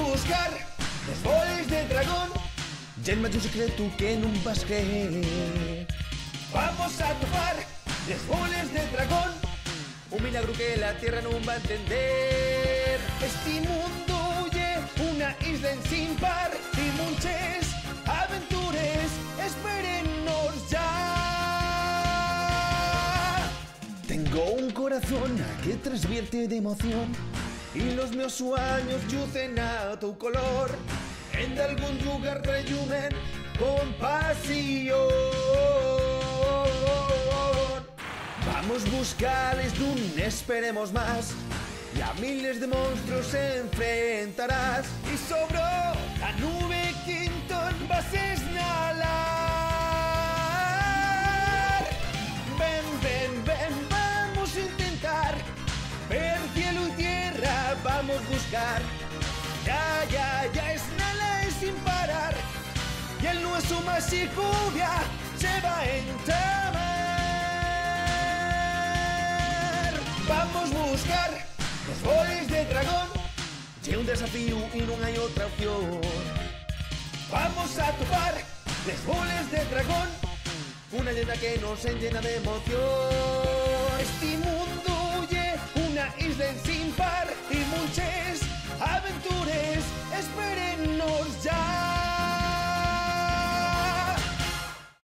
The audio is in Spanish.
buscar les boles de dragón y el mayor secreto que non vas creer. Vamos a topar les boles de dragón, un milagro que la tierra non va a entender. Este mundo ye una isla en sin par y muchas aventures espérennos ya. Tengo un corazón que transvierte de emoción y los meus sueños lucen a tu color. En algún lugar reyumen con pasión. Vamos buscarles, no esperemos más. Y a miles de monstruos enfrentarás. Y sobre la nube Quinton vas a esnalar. Ven, ven, ven, vamos a intentar ver cielo y tierra, vamos a buscar. Ya, ya, ya, esnala es sin parar. Y el nuestro mágico ya se va a entamar. Vamos a buscar los boles de dragón. Y un desafío y no hay otra opción. Vamos a topar los boles de dragón, una leyenda que nos llena de emoción.